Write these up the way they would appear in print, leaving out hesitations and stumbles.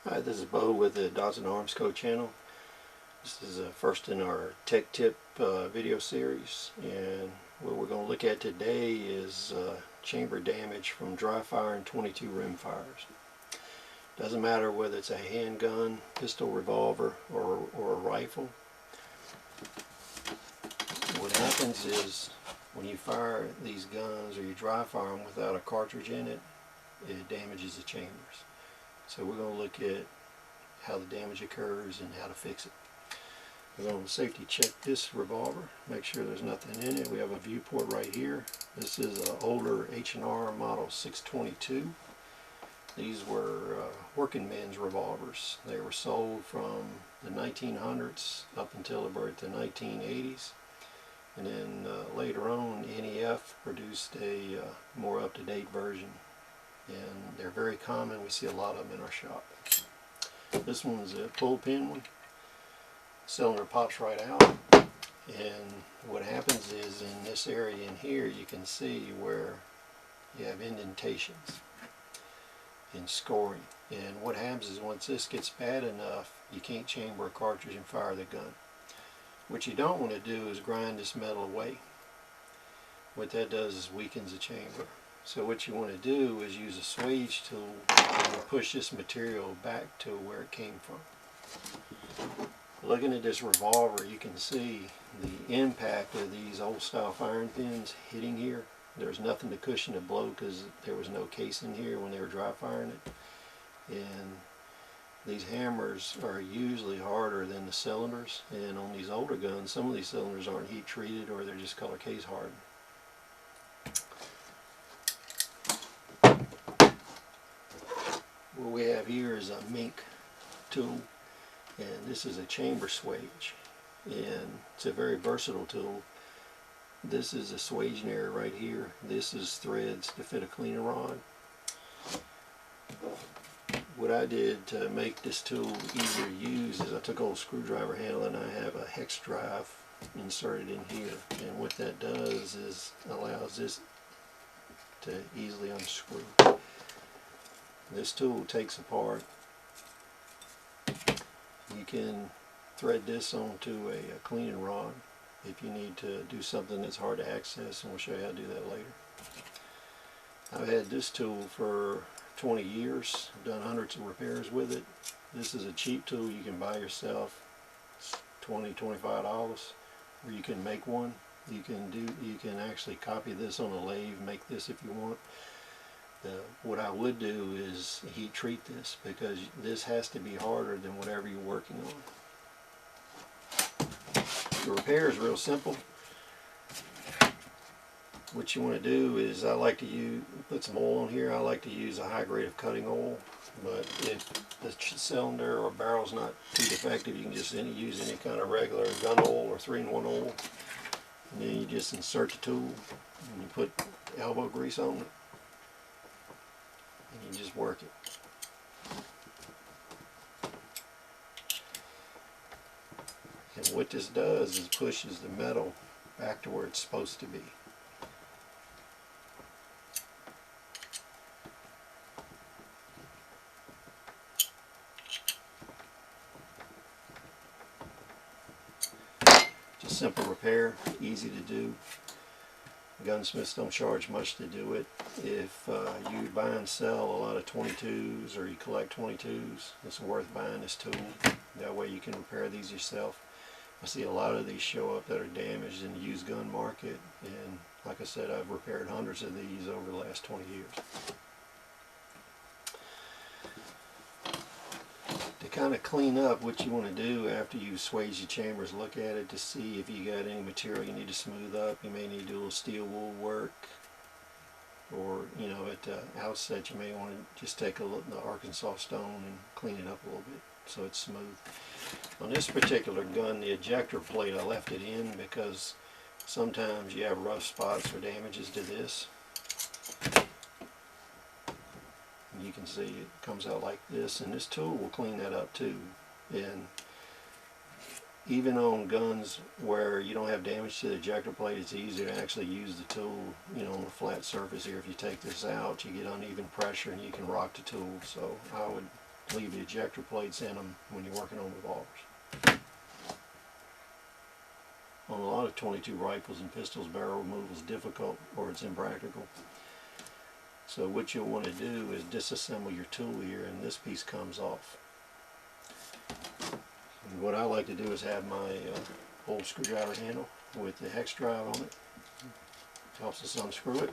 Hi, this is Bo with the Dodson Arms Co channel. This is first in our tech tip video series, and what we're going to look at today is chamber damage from dry fire and 22 rim fires. Doesn't matter whether it's a handgun, pistol, revolver, or a rifle. What happens is when you fire these guns or you dry fire them without a cartridge in it, it damages the chambers. So we're going to look at how the damage occurs and how to fix it. We're going to safety check this revolver, make sure there's nothing in it. We have a viewport right here. This is an older H&R model 622. These were working men's revolvers. They were sold from the 1900s up until about the 1980s. And then later on, NEF produced a more up-to-date version. And they're very common. We see a lot of them in our shop. This one's a pull pin one. Cylinder pops right out, and what happens is in this area in here you can see where you have indentations and scoring. And what happens is once this gets bad enough, you can't chamber a cartridge and fire the gun. What you don't want to do is grind this metal away. What that does is weakens the chamber. So what you want to do is use a swage tool and push this material back to where it came from. Looking at this revolver, you can see the impact of these old style firing pins hitting here. There's nothing to cushion the blow because there was no case in here when they were dry firing it. And these hammers are usually harder than the cylinders, and on these older guns some of these cylinders aren't heat treated or they're just color case hardened. What we have here is a mink tool, and this is a chamber swage, and it's a very versatile tool. This is a swage area right here. This is threads to fit a cleaner rod. What I did to make this tool easier to use is I took a old screwdriver handle and I have a hex drive inserted in here, and what that does is allows this to easily unscrew. This tool takes apart. You can thread this onto a cleaning rod if you need to do something that's hard to access, and we'll show you how to do that later. I've had this tool for 20 years. I've done hundreds of repairs with it. This is a cheap tool you can buy yourself. It's $20–25, or you can make one. You can actually copy this on a lathe, make this if you want. What I would do is heat treat this, because this has to be harder than whatever you're working on. The repair is real simple. What you want to do is, I like to put some oil on here. I like to use a high grade of cutting oil, but if the cylinder or barrel is not too defective, you can just use any kind of regular gun oil or 3-in-1 oil. And then you just insert the tool and you put elbow grease on it. And you just work it. And what this does is pushes the metal back to where it's supposed to be. Just simple repair, easy to do. Gunsmiths don't charge much to do it. If you buy and sell a lot of 22s or you collect 22s, it's worth buying this tool. That way you can repair these yourself. I see a lot of these show up that are damaged in the used gun market, and like I said, I've repaired hundreds of these over the last 20 years. To kind of clean up, what you want to do after you swage your chambers, look at it to see if you got any material you need to smooth up. You may need to do a little steel wool work, or at the outset you may want to just take the Arkansas stone and clean it up a little bit so it's smooth. On this particular gun, the ejector plate, I left it in because sometimes you have rough spots or damages to this. You can see it comes out like this, and this tool will clean that up too. And even on guns where you don't have damage to the ejector plate, it's easier to actually use the tool, on a flat surface here. If you take this out, you get uneven pressure and you can rock the tool. So I would leave the ejector plates in them when you're working on revolvers. On a lot of .22 rifles and pistols, barrel removal is difficult or it's impractical. So what you'll want to do is disassemble your tool here, and this piece comes off. And what I like to do is have my old screwdriver handle with the hex drive on it. Helps us unscrew it.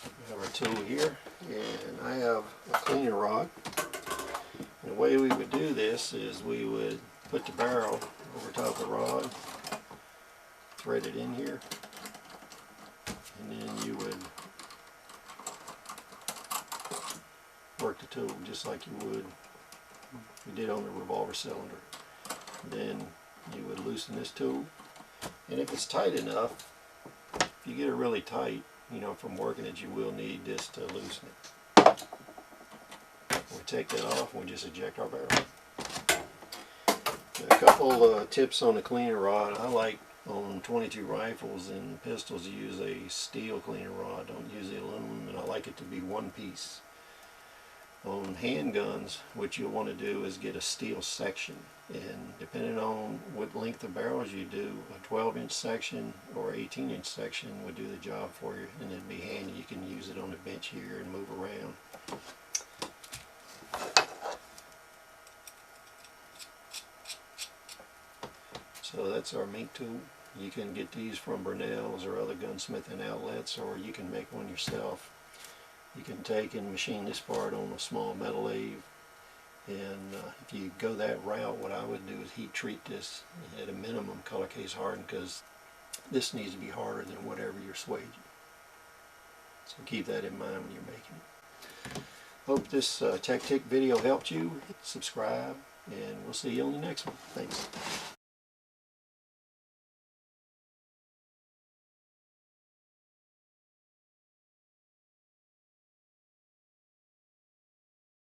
We have our tool here, and I have a cleaning rod. And the way we would do this is we would put the barrel over top of the rod, thread it in here, and then you would work the tool just like you would we did on the revolver cylinder. Then you would loosen this tool, and if it's tight enough, if you get it really tight, you know, from working it, you will need this to loosen it. We take that off and we just eject our barrel. A couple tips on the cleaning rod. I like on .22 rifles and pistols use a steel cleaning rod. Don't use the aluminum, and I like it to be one piece. On handguns, what you'll want to do is get a steel section, and depending on what length of barrels you do, a 12-inch section or 18-inch section would do the job for you, and it'd be handy. You can use it on the bench here and move around. So that's our mink tool. You can get these from Brunel's or other gunsmithing outlets, or you can make one yourself. You can take and machine this part on a small metal lathe, and if you go that route, what I would do is heat treat this at a minimum, color case hardened, because this needs to be harder than whatever you're swaging. So keep that in mind when you're making it. Hope this tech video helped you. Hit subscribe, and we'll see you on the next one. Thanks.